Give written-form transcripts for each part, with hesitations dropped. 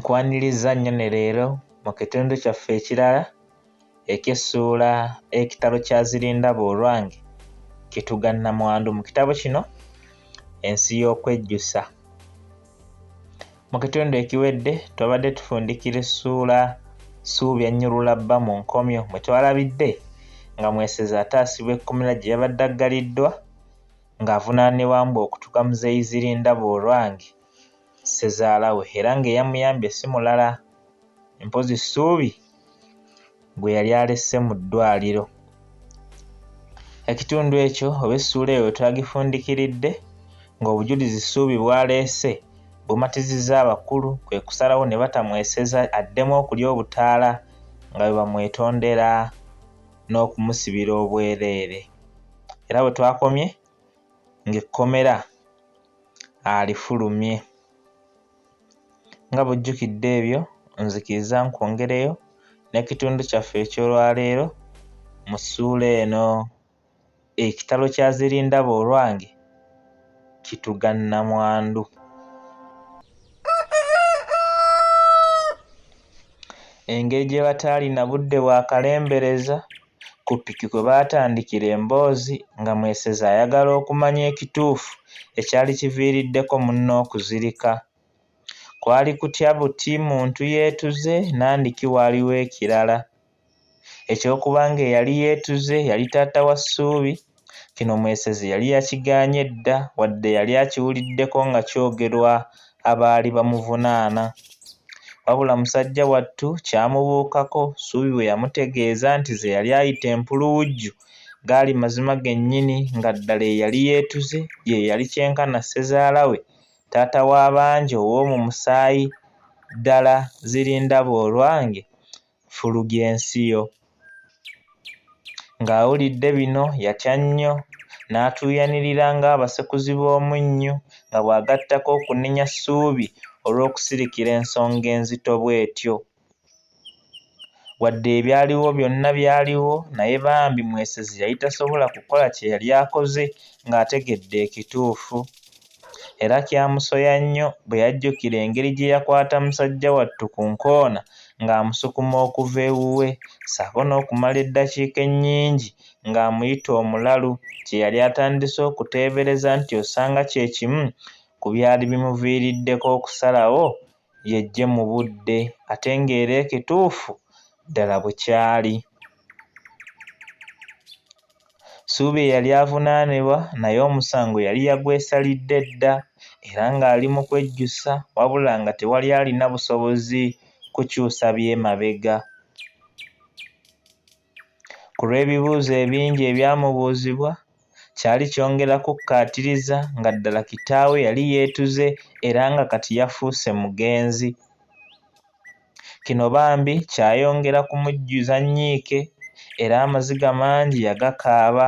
Nkwaniriza nnyo ne leero mu kitundu kyaffe ekirala eky'essuula ekitalo kya Zirindaba Olwange Kitugannamwandu. Mu kitabo kino ensi y'okwejjusa. Mu kitundu ekiwedde twabadde tufundikira essuula Ssuubi annyulula bba mu nkomyo mwe twalabidde nga Mwesezi ataasibwa ekkomera gye yabadde aggaliddwa ng'avunaanibwa mbu okutuka Muzeeyi Zirindaba Olwange ssezaala we, era ng'eyamuyambye si mulala mpozi Ssuubi gwe yali alesse mu ddwaliro. Ekitundu ekyo oba essuula eyo twagifundikiridde ng'obujulizi Ssuubi bw'aleese bumatizizza abakulu kwe kusalawo ne batamweseza addemu okulya obutaala nga bwe bamwetondera n'okumusibira obwereere. Era bwe twakomye ng'ekkomera alifulumye. Nga bw'ojjukidde ebyo nzikiriza nkwongereyo n'ekitundu kyaffe eky'olwaleero mu ssuula eno ekitalo kya Zirindaba Olwange Kitugannamwandu. Engeri gye bataalina budde bwa kalembereza ku ppiki kwe baatandikira emboozi nga Mwesezi ayagala okumanya ekituufu ekyali kiviiriddeko munne okuzirika. Kwali kutya buti muntu yeetuze nandiki waaliwo ekirala. Ekyokuba nga eyali yeetuze yali taata wa Ssuubi, kino Mwesezi yali yakigaanye dda wadde yali akiwuliddeko nga kyogerwa abaali bamuvunaana. Wabula musajja wattu kyamubuukako Ssuubi bwe yamutegeeza nti ze yali ayita empuluwujju gaali mazima gennyini nga ddala eyali yeetuze ye yali kyenkana ssezaala we, taata w'abangi ow'omu musaayi ddala Zirindaba Olwange Fulugyensiyo. Ng'awulidde bino yatya nnyo n'atuuyanirira ng'abasekuzi b'omunnyo nga bw'agattako okunenya Ssuubi olw'okusirikira ensonga enzito bw'etyo. Wadde ebyaliwo byonna byaliwo naye bambi Mwesezi yali tasobola kukola kye yali akoze ng'ategedde ekituufu. Era kyamusoya nnyo bwe yajjukira engeri gye yakwata musajja wattu ku nkoona ng'amusukuma okuva ewuwe ssaako n'okumala eddakiika ennyingi ng'amuyita omulalu, kye yali atandise okuteebereza nti osanga kye kimu ku byali bimuviiriddeko okusalawo yejje mu budde ate ng'era ekituufu ddala bwe kyali. Ssuubi eyali avunaanibwa naye omusango yali yagwesalidde dda era ng'ali mu kwejjusa wabula nga tewali alina busobozi kukyusa by'emabega. Ku lw'ebibuuzo ebingi ebyamubuuzibwa kyali kyongera kukkaatiriza nga ddala kitaawe yali yeetuze era nga kati yafuuse mugenzi. Kino bambi kyayongera kumujjuza nnyiike era amaziga mangi yagakaaba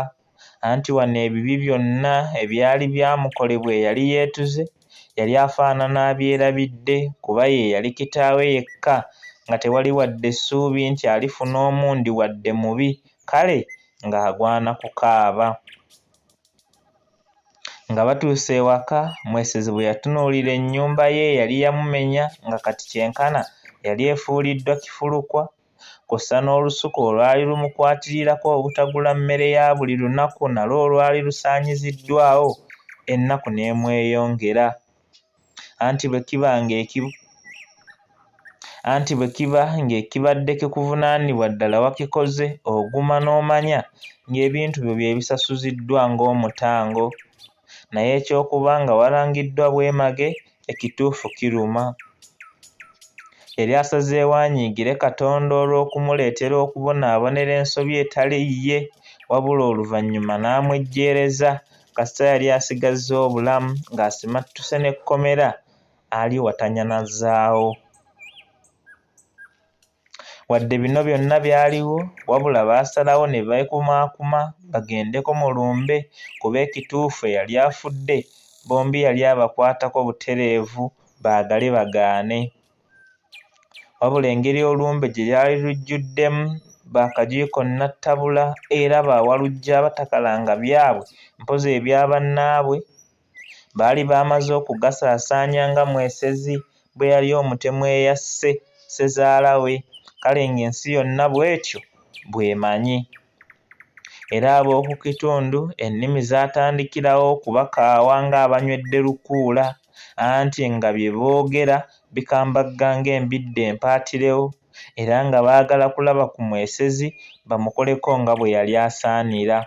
anti wano ebibi byonna ebyali byamukolebwa eyali yeetuze yali afaanana abyerabidde kuba ye yali kitaawe yekka nga tewali wadde Ssuubi nti alifuna omundi wadde mubi kale ng'agwana kukaaba. Nga batuuse ewaka Mwesezi bwe yatunuulira ennyumba ye yali yamumenya nga kati kyenkana yali efuuliddwa kifulukwa kw'ossa n'olusuku olwali lumukwatirirako obutagula mmere ya buli lunaku nalwo olwali lusaanyiziddwawo ennaku n'emweyongera. Anti bwe kiba ng'ekibadde kikuvunaanibwa ddala wakikoze oguma n'omanya ng'ebintu byo bye bisasuziddwa ng'omutango. Naye ekyokuba nga walangiddwa bwemage ekituufu kiruma. Yali asazeewo anyiigire Katonda olw'okumuleetera okubonaabonera ensobi etali ye wabula oluvannyuma n'amwejjeereza kasita yali asigazza obulamu ng'asimattuse n'ekkomera ali watanyanazzaawo. Wadde bino byonna byaliwo wabula baasalawo ne beekumaakuma bagendeko mu lumbe kuba ekituufu eyali afudde bombi yali abakwatako butereevu baagale bagaane. Wabula engeri olumbe gye lyali lujjuddemu bakagiiko nattabula era baawalujja abatakalanga byabwe mpozi ebya bannaabwe baali baamaze okugasaasaanya nga Mwesezi bwe yali omutemu eyasse ssezaala we. Kale ng'ensi yonna bw'etyo bw'emanyi. Era ab'oku kitundu ennimi zaatandikirawo okubakaawa ng'abanywedde lukuula, anti nga bye boogera bikambagga ng'embidde empaatirewo, era nga baagala kulaba ku mwesezi bamukoleko nga bwe yali asaanira.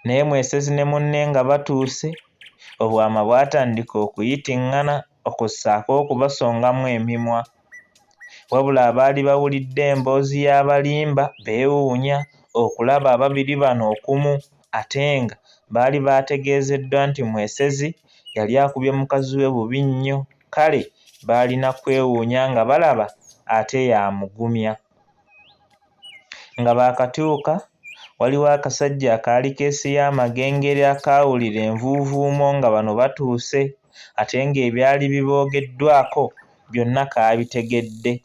Naye mwesezi ne munne nga batuuse, obwama bwatandika okuyitiŋŋana okussaako okubasongamu emimwa. Wabula abaali bawulidde emboozi y'abalimba beewuunya okulaba ababiri bano okumu, ate nga baali baategeezeddwa nti mwesezi yali akubye mukazi we bubi nnyo, kale baalina kwewuunya nga balaba ate y'amugumya. Nga baakatuuka, waliwo akasajja akaali keesiye amagengere akaawulira envuuvuumo nga bano batuuse, ate ng'ebyali biboogeddwako byonna kaabitegedde.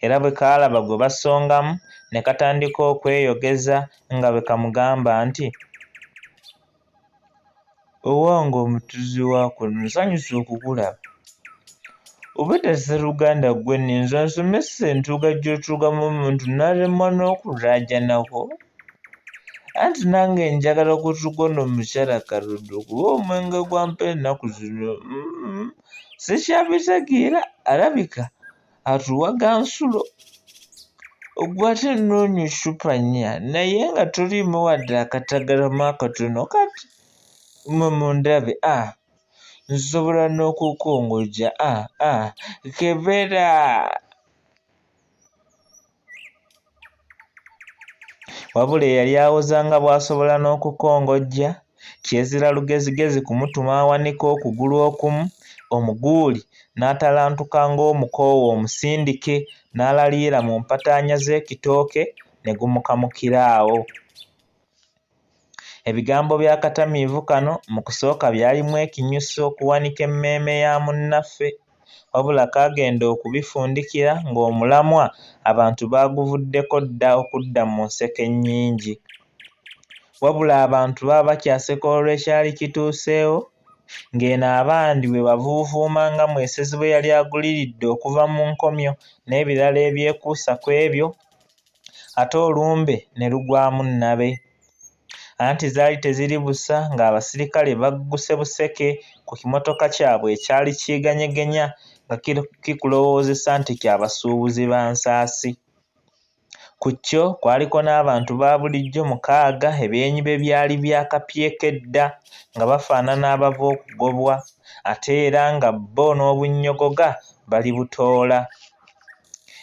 Era bwe kaalaba gwe basongamu ne katandika okweyogeza nga bwe kamugamba nti, "Owange omutuzi waako, nsanyuse okukulaba. Obwedda Sseruganda ggwe nninza nsomesa entuuga gy'otuugamu omuntu n'alemwa n'okulaajanako? Anti nange njagala kutugono omukyala kaludde kuba omwenge gwampa ennaku zino sikyabitegeera, alabika atuwaga nsulo. Ogwo ate nnoonya eccupa nnya naye nga toliimu wadde akatagalamu akatono kati mmwe mundabe, nsobola n'okukongojja, kebera." Wabula eyali awoza nga bw'asobola n'okukongojja, kyezira lugezigezi kumutuma awanika okugulu okumu, omuguuli n'atalantuka ng'omukoowu omusindike n'alaliira mu mpataanya z'ekitooke ne gumukamukira awo. Ebigambo by'akatamiivu kano mu kusooka byalimu ekinyusi okuwanika emmeeme ya munnaffe, wabula kaagenda okubifundikira ng'omulamwa abantu baaguvuddeko dda okudda mu nseko ennyingi. Wabula abantu baba bakyaseka olw'ekyali kituuseewo, ng'eno abandi bwe bavuuvuuma nga mwesezi bwe yali aguliridde okuva mu nkomyo n'ebirala ebyekuusa ku ebyo, ate olumbe ne lugwamu nnabe. Anti zaali teziri busa ng'abasirikale bagguse buseke ku kimotoka kyabwe ekyali kiyeganyegenya nga kikulowoozesa nti ky'abasuubuzi ba nsaasi. Ku kyo kwaliko n'abantu ba bulijjo 6 ebyenyi bye byali byakapyeko dda nga bafaanana abava okugobwa, ate era nga bo n'obunnyogoga bali butoola.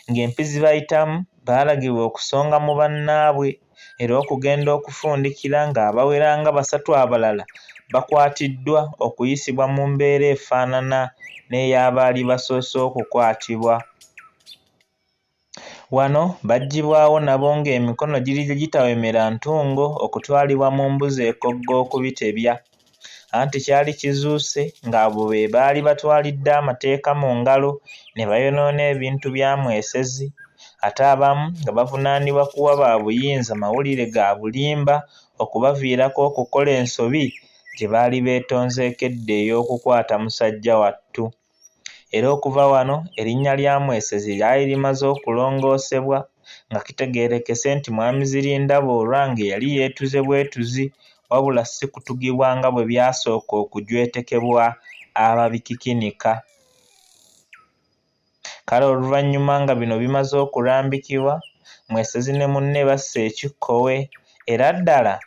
Ng'empisi bayitamu baalagibwa okusonga mu bannaabwe era okugenda okufundikira ng'abawera nga 3 abalala bakwatiddwa okuyisibwa mu mbeera efaanana n'ey'abaali basoose okukwatibwa. Wano baggyibwawo nabo ng'emikono giri gitawemera ntungo okutwalibwa mu mbuzi ekogga okubitebya. Anti kyali kizuuse ng'abo be baali batwalidde amateeka mu ngalo ne bayonoona ebintu bya mwesezi, ate abamu nga bavunaanibwa kuwa ba buyinza mawulire ga bulimba okubaviirako okukola ensobi gye baali beetonzeeko edda ey'okukwata musajja wattu. Era okuva wano erinnya lya mwesezi lyali limaze okulongoosebwa nga kitegeerekese nti mwami Zirindaba olwange yali yeetuze bwetuzi, wabula si kutugibwa nga bwe byasooka okujwetekebwa ababikikinika. Kale oluvannyuma nga bino bimaze okulambikibwa, mwesezi ne munne basse ekikkowe era ddala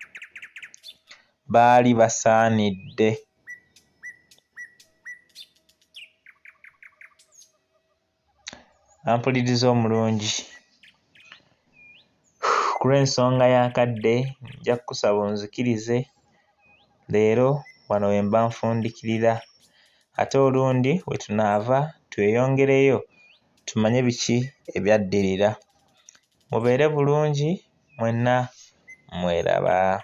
baali basaanidde. Ampuliriza omulungi, ku lw'ensonga y'akadde nja kukusaba onzikirize leero wano we mba nfundikirira, ate olundi we tunaava tweyongereyo tumanye biki ebyaddirira. Mubeere bulungi, mwenna mweraba.